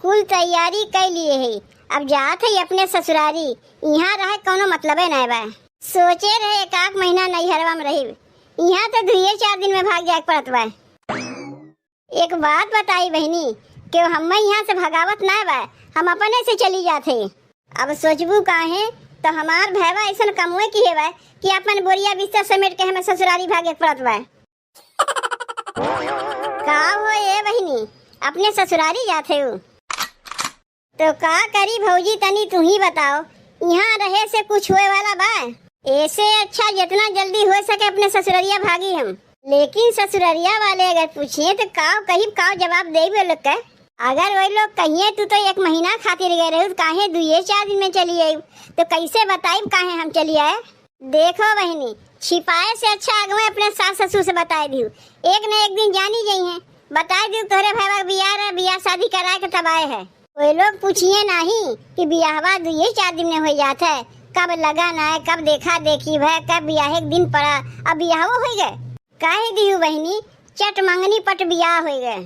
कुल तैयारी कर लिए है। अब जात है अपने ससुरारी, यहाँ रहे कोनो मतलब है बा। सोचे रहे एक आध महीना नैहरवा में रही, यहाँ तो 2-4 दिन में भाग जाए पड़त बा। एक बात बताई बहनी कि हम यहाँ से भगावत ना बा, हम अपने से चली जाते। अब सोचबू काहे तो हमार भैया ऐसा कमुए की है बा कि अपन बोरिया बिस्तर समेट के हमें ससुरारी भागे पड़त बा। का हो ये बहनी, अपने ससुरारी जाते हो तो का करी भौजी, तनी तू ही बताओ। यहाँ रहे से कुछ होए वाला बा? ऐसे अच्छा जितना जल्दी हो सके अपने ससुरारिया भागी हम। लेकिन ससुरारिया वाले अगर पूछिए तो काव कहीं काव जवाब दे वो लोग का। अगर वही लोग कहिए तू तो 1 महीना खातिर गए रहे, काहे 2-4 दिन में चली आई, तो कैसे बताई काहे हम चली आए। देखो बहनी, छिपाए से अच्छा आगे अपने सास ससुर से बता दी, एक न एक दिन जानी गई है। बता दी तोरे भैया बियाह शादी करा के तब आए है। वे लोग पूछिए नहीं कि बियाहवा 2-4 दिन में हो जाता है, कब लगा ना है, कब देखा देखी भय, कब बियाह एक दिन पड़ा, अब बियाह हो गए। काहे दी बहनी, चट मंगनी पट बियाह हो गए।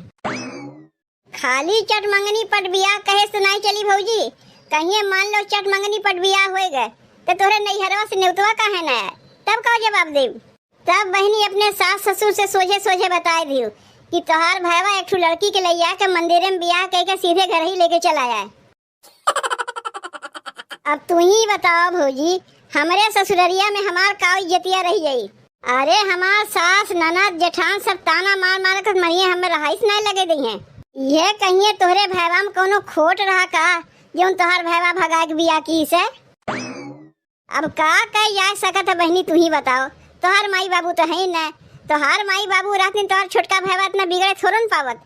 खाली चट मंगनी पट बियाह कहे से नहीं चली भौजी। कहिए मान लो चट मंगनी पट बियाह हो गए तो तोरे नैहरवा से नेवतवा काहे ना है, तब का जवाब दे। तब बहनी अपने सास ससुर से सोझे सोझे बता दी कि तोहार भैया एक लड़की के लैया के मंदिर में बियाह करके सीधे घर ही लेके चला आया है। अब तू ही बताओ भौजी, हमारे ससुररिया में हमार का इज्जतिया रही जाई। अरे हमार सास ननद जेठान सब ताना मार मार कर मरिए, हमें रहाइश नहीं लगे दी है। यह कहिए तोहरे भैया में कोनो खोट रहा का जो तोहार भैया भगा के बियाह की से। अब का कह जा सकत है बहनी, तू ही बताओ। तोहार माई बाबू तो है ना, तोहार माई बाबू रात दिन तोहार छोटका भैया इतना बिगड़े थोड़न पावत,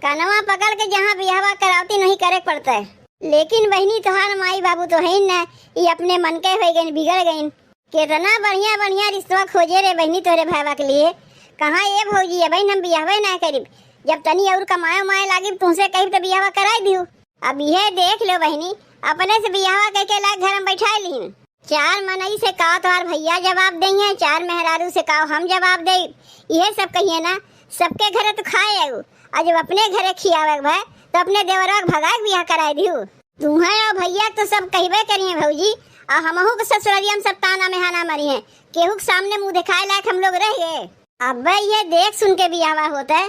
कनवा पकड़ के जहाँ बियाहवा करावती नहीं करे पड़ता है। लेकिन बहनी तोहार माई बाबू तो है ना, ये अपने मन के हो गए, बिगड़ गए। कितना बढ़िया बढ़िया रिश्ता खोजे रे बहनी तोरे भैया के लिए। कहाँ ये भौजी है बहन, हम बियाहवा ना करीब, जब तनी और कमाए उमाए लागी तुमसे कहीं तो बियाहवा कराई दियो। अब यह देख लो बहनी, अपने से बियाहवा कह के लाग घर में बैठा ली। 4 मनई से का तोहार भैया जवाब देंगे, 4 मेहरारू से का हम जवाब दे। यह सब कहिए ना, सबके घरे तो खाए आऊ, और जब अपने घरे खियावे भाई तो अपने देवरा भगा बियाह कराई दियो। तुम्हें और भैया तो सब कहबे करिए भौजी, और हमहू के ससुरारिया में सब ताना में हाना मरी है, केहू के सामने मुंह दिखाए लायक हम लोग रह गए। अब ये देख सुन के बियाह होता है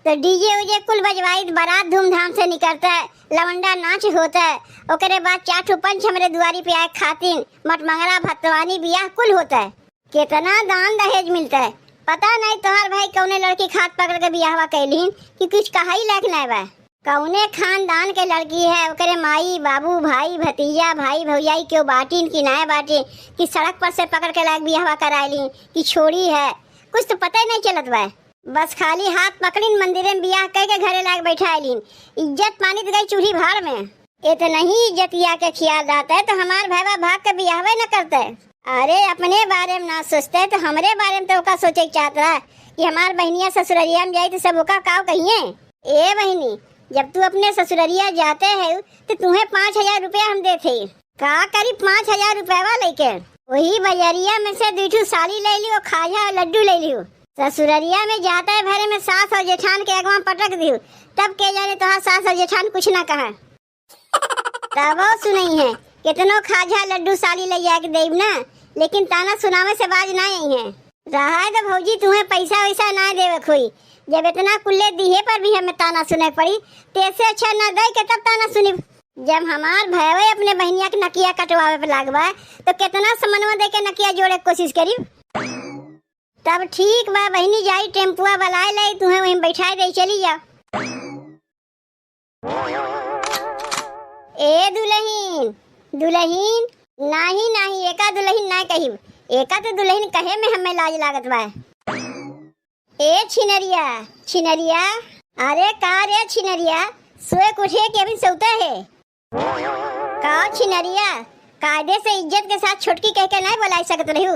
तो डीजे उजे कुल बजवाई, बारात धूमधाम से निकलता है, लवंडा नाच होता है, ओकरे बाद 4 पंच हमरे दुआरी पे आए खातिन, मटमंगरा भतवानी बियाह कुल होता है। कितना दान दहेज मिलता है, पता नहीं तोहार भाई कौने लड़की खात पकड़ के बियाहवा कैलीन कि कुछ कहा ही लायक नहीं बा। कौने खानदान के लड़की है, ओकरे माई बाबू भाई भतीजा भाई भौजाई क्यों बाटीन कि ना बाटीन, कि सड़क पर से पकड़ के लायक बियाहवा करायलीन कि छोड़ी है, कुछ तो पता ही नहीं चलत बा। बस खाली हाथ पकड़ीन मंदिर में बियाह कह के घरे लायक बैठालीन, इज्जत पानी तो गई चूल्ही भाड़ में। इतना ही इज्जतिया के ख्याल रहता है तो हमार भैया भाग के बियाहवे न करते। अरे अपने बारे में ना सोचते तो हमरे बारे में तो ओका सोचे चाहता कि हमार बहनिया ससुररिया में जाए तो सब ओका काव कहिए। ए बहनी, जब तू अपने ससुररिया जाते है तो तुम्हें 5000 रुपया हम देते, का करीब 5000 रुपया लेके वही बजरिया में से 2 साड़ी ले लियो, खाजा और लड्डू ले लियो। ससुररिया में जाता है भरे में सास और जेठान के अगवा पटक दियो, तब के जाने तो सास और जेठान कुछ ना कहा। तब सुनई है कितनो खाजा लड्डू साड़ी ले जाके देब ना, लेकिन ताना सुनावे से बाज ना आई है। रहा है तो भौजी तुम्हें पैसा वैसा ना देवे कोई, जब इतना कुल्ले दिए पर भी हमें ताना सुने पड़ी, तेसे अच्छा ना दे के तब ताना सुनी। जब हमार भैया अपने बहनिया के नकिया कटवावे पे लागवा तो कितना समनवा दे के नकिया जोड़े कोशिश करी। तब ठीक बा बहनी, जाई टेम्पुआ बलाए ले, तुम्हें वहीं बैठा दे, चली जा। ए दुल्हीन दुल्हीन नहीं नहीं, एका दुल्हीन ना कही, एका तो दुल्हीन कहे में हमें लाज लागत बा। ए छिनरिया छिनरिया, अरे का रे छिनरिया, सोए उठे के अभी सोता है का छिनरिया? कायदे से इज्जत के साथ छोटकी कह के नहीं बुला सकत रही,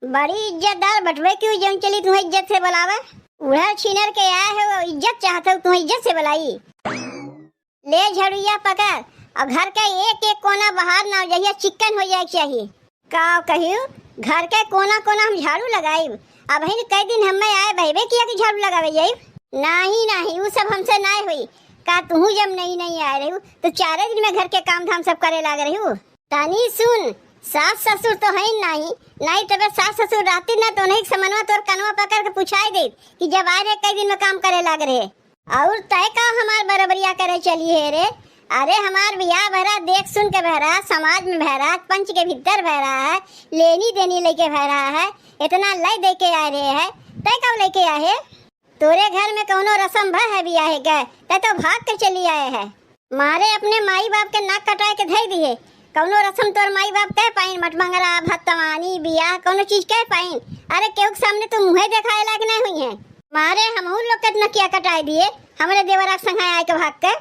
बड़ी इज्जतदार बटवे क्यों जौन चली तुम्हें इज्जत से बुलावे। उड़ा छिनर के आया है वो इज्जत चाहता हूँ, तुम्हें इज्जत से बुलाई। ले झड़ुया पकड़ और घर का एक एक कोना बाहर ना हो जाइए, चिकन हो जाए चाहिए। का कहियो घर के कोना कोना हम झाड़ू लगाई, अब कई दिन हमें आए भैबे किया कि झाड़ू लगावे जाई। नहीं नहीं, वो सब हमसे नहीं हुई, का तू जब नहीं आए रही तो 4 दिन में घर के काम धाम सब करे लाग रही हूँ। तानी सुन, सास ससुर तो है नहीं तबे सास ससुर रहती ना तो नहीं समनवा तोर कनवा पकड़ के पूछाई दे कि जब आए रहे कई दिन में काम करे लाग रहे। और तय का हमार बराबरिया करे चली है रे। अरे हमार बियाह भरा देख सुन के बह रहा, समाज में बह रहा, पंच के भीतर बह रहा है, लेनी देनी लेके बह रहा है, इतना लय दे के आ रहे है। तय कब लेके आए है? तोरे घर में कौनो रस्म भर है बियाह के? तय तो भाग के चली आए है। मारे अपने माई बाप के नाक कटाए के धई दिए। कौनो रस्म तोर माई बाप कह पाइन? मटमंगरा भत्तवानी बियाह कौनो चीज कह पाइन? अरे केहू के सामने तो मुँहे दिखाए लायक नहीं हुई है। मारे हमहू लोग के नकिया कटाए दिए हमारे देवरा संग आए के भाग के।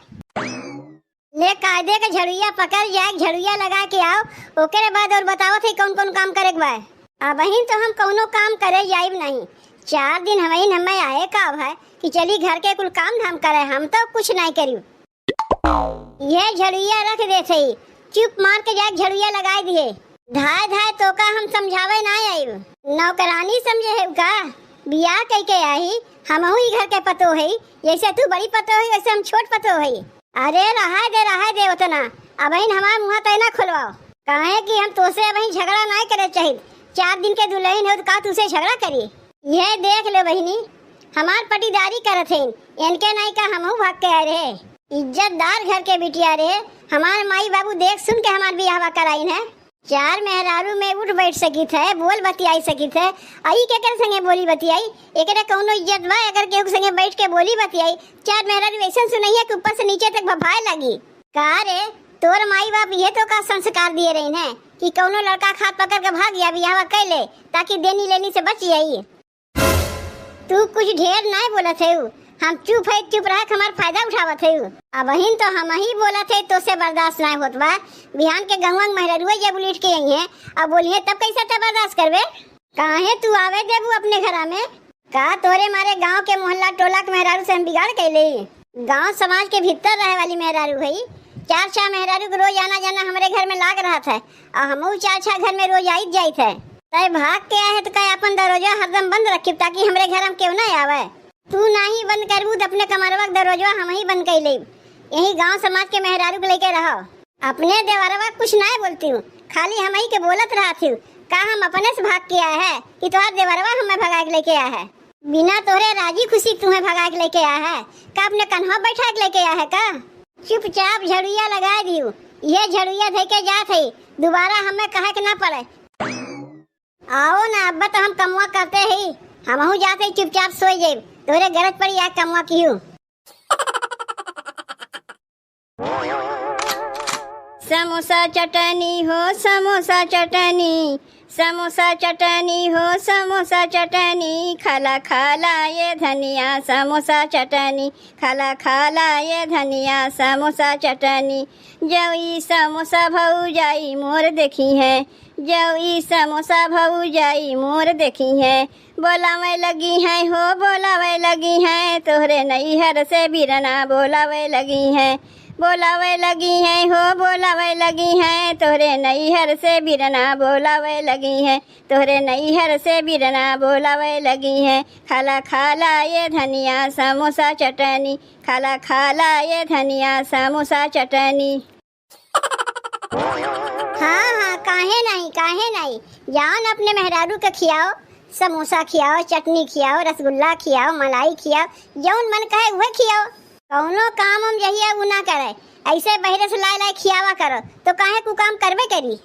ले कायदे के झड़ुया पकड़ जाए, झड़ुया लगा के आओ, ओकरे बाद और बताओ थे कौन कौन काम करे के बा। अब बहिन तो हम कौनो काम करे जाइब नहीं। 4 दिन हमें आए का है कि चली घर के कुल काम धाम करे, हम तो कुछ नहीं करी। ये झड़ुया रख दे सही, चुप मार के जाके झड़ुया लगा दिए। धाय धाय तो का हम समझावे ना आई, नौकरानी समझे है का? बियाह कह के आई, हमहू ही घर के पतो है, जैसे तू बड़ी पतो है वैसे हम छोट पतो है। अरे रहा दे उतना। अब हमारा मुँह तय ना खुलवाओ, कहे कि हम तोसे अब झगड़ा नहीं करे चाहिए। 4 दिन के दुल्हन है तो का तुसे झगड़ा करी? यह देख लो बहिनी, हमार पटीदारी करत है, इनके नहीं का हमहू भाग के आए रहे। इज्जतदार घर के बिटिया रहे, हमारे माई बाबू देख सुन के हमार बियाह कराइन है। 4 मेहरारू में उठ बैठ सकी थे, बोल बतियाई सकी थे। आई के कर संगे बोली बतियाई, एकरे कौनो इज्जत बा अगर केहू संगे बैठ के बोली बतियाई? 4 मेहरारू वैसे सुनैया कि ऊपर से नीचे तक भभाए लगी। का रे तोर माई बाप ये तो का संस्कार दिए रही है कि कौनो लड़का खात पकड़ के भाग गया बियाह कर ले ताकि देनी लेनी से बच जाई। तू कुछ ढेर नहीं बोलत है, हम चुप है, चुप रह हमार फायदा उठावत है। अब बहिन तो हम ही बोलत है तो से बर्दाश्त नहीं होत बा। बिहान के गंगा मेहरुआ जब उलट के आई है अब बोलिए तब कैसे तब बर्दाश्त करबे? काहे तू आवे देबू अपने घरा में? का तोरे मारे गांव के मोहल्ला टोला के मेहरारू से हम बिगाड़ के ले? गांव समाज के भीतर रहे वाली मेहरारू है। 4 मेहरारू को रोज आना जाना हमारे घर में लाग रहा था और हमहू 4 घर में रोज आई जाई थे। तय भाग के आए है तो क्या अपन दरवाजा हरदम बंद रखी ताकि हमारे घर में क्यों नहीं आवे? तू नहीं बंद करबू तो अपने कमरवा का दरवाजा हम ही बंद कर ले। यही गांव समाज के मेहरारू को लेके रहो। अपने देवरवा कुछ नहीं बोलती हूँ, खाली हम ही के बोलत रहा थी। का हम अपने से भाग के आया है कि तुम्हारा देवरवा हमें भगा के लेके आया है? बिना तोरे राजी खुशी तुम्हें भगा के लेके आया है का? अपने कन्हा बैठा के लेके आया है का? चुपचाप झड़ुया लगा दियो, ये झड़ुया धे के जात है, दोबारा हमें कहे के ना पड़े। आओ ना अब्बा, तो हम कमुआ करते ही हमहू जाते चुपचाप सोई जाए। तोरे गरज पड़ी या कमुआ की हूँ। समोसा चटनी हो समोसा चटनी, समोसा चटनी हो समोसा चटनी, खाला खाला ये धनिया समोसा चटनी, खाला खाला ये धनिया समोसा चटनी। जई समोसा भऊ जाई मोर देखी है, जई समोसा भऊ जाई मोर देखी है, बोलावे लगी है हो बोलावे लगी है, तोहरे नैहर से बिरना बोलावे लगी है, बोलावे लगी है हो बोलावे लगी है, तोहरे नैहर से बिरना बोलावे लगी है, तोहरे नैहर से बिरना बोलावे लगी है। खाला खाला ये धनिया समोसा चटनी, खाला खाला ये धनिया समोसा चटनी। हाँ काहे नहीं, जाओ न अपने मेहरारू के खियाओ, समोसा खियाओ, चटनी खियाओ, रसगुल्ला खियाओ, मलाई खियाओ, जौन मन कहे वह खियाओ। कौनो काम हम जहिया वो ना करे, ऐसे बहरे से लाई खियावा करो तो काहे को काम करबे करी?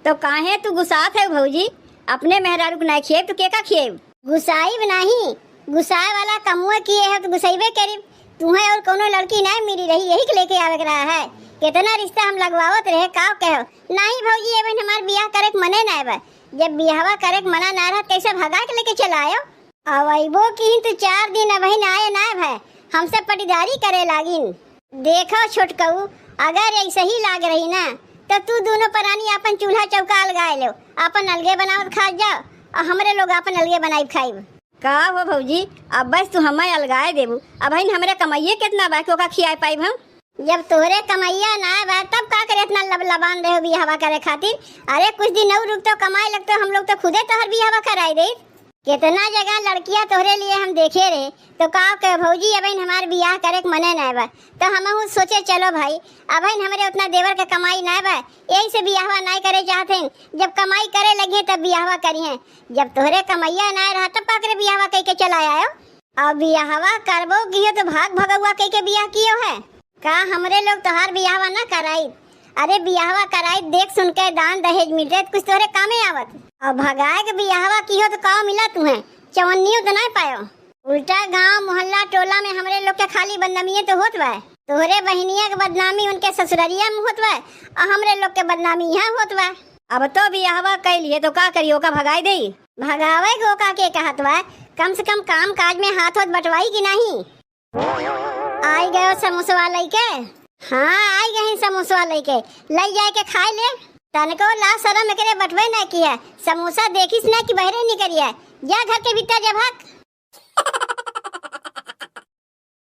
तो काहे तू गुस्सात है भौजी? अपने मेहरारू को नहीं खिए तो के का खिए? गुस्साई नहीं, गुस्साए वाला कमुआ किए है तो गुस्साइबे करी। तुम्हें और कोनो लड़की नहीं मिली रही, यही के लेके आवे रहा है। कितना रिश्ता हम लगवावत रहे, का कहो नहीं भौजी एवं हमार बियाह करे के मने ना बा। जब बियाहवा करे के मना ना रहा कैसे भगा के लेके चलायो? अवैबो की तो 4 दिन अभी ना आए ना भाई, हमसे पटीदारी करे लागिन। देखो छोटकऊ, अगर ऐसे ही लाग रही ना तो तू दोनों परानी अपन चूल्हा चौका अलगाए लो, अपन अलगे बनावत खा जाओ और हमरे लोग अपन अलगे बनाई खाइब। का हो भौजी, अब बस तू हमें अलगाए देबू? अब हमरे कमाइए कितना बा के ओका खियाए पाइब हम? जब तोरे कमाइया ना बा तब का करे इतना लबान रहे बियाहवा करे खातिर? अरे कुछ दिन और रुक तो कमाए लगते हम लोग तो खुदे तोहर बियाहवा कराई दे। कितना जगह लड़कियां तोहरे लिए हम देखे रे, तो का के भौजी अब हमार बियाह करे के मने नहीं बा, तो हम सोचे चलो भाई अब हमारे उतना देवर के कमाई नहीं बा, यही से बियाहवा नहीं करे चाहते। जब कमाई करे लगे तब बियाहवा करिए, जब तोहरे कमैया नहीं रहा तब पाकरे बियाहवा कह के चला आयो। अब बियाहवा करबो कियो तो भाग भगवा कह के बियाह कियो है का? हमरे लोग तोहार बियाहवा ना कराई, अरे बियाहवा कराई देख सुन के दान दहेज मिलते कुछ तोहरे कामे आवत। और भगाए के बियाहवा की हो तो का मिला तुम्हें, चवन्नियों तो नहीं पायो। उल्टा गांव मोहल्ला टोला में हमरे लोग के खाली बदनामी तो होत बा, तोहरे बहनिया के बदनामी उनके ससुररिया में होत बा और हमरे लोग के बदनामी यहाँ होत बा। अब तो बियाहवा कर लिए तो का करियो का भगाई दे? भगावे को का के कहत बा, कम से कम काम काज में हाथ होत बटवाई की नहीं। आई गयो समोसा लेके, हाँ आई गए समोसा लेके, ले जाए के खाए ले। तनको ला शरम करे बटवे न किया, समोसा देखिस ना कि बहरे निकलिया, जा घर के भीतर जा भाग।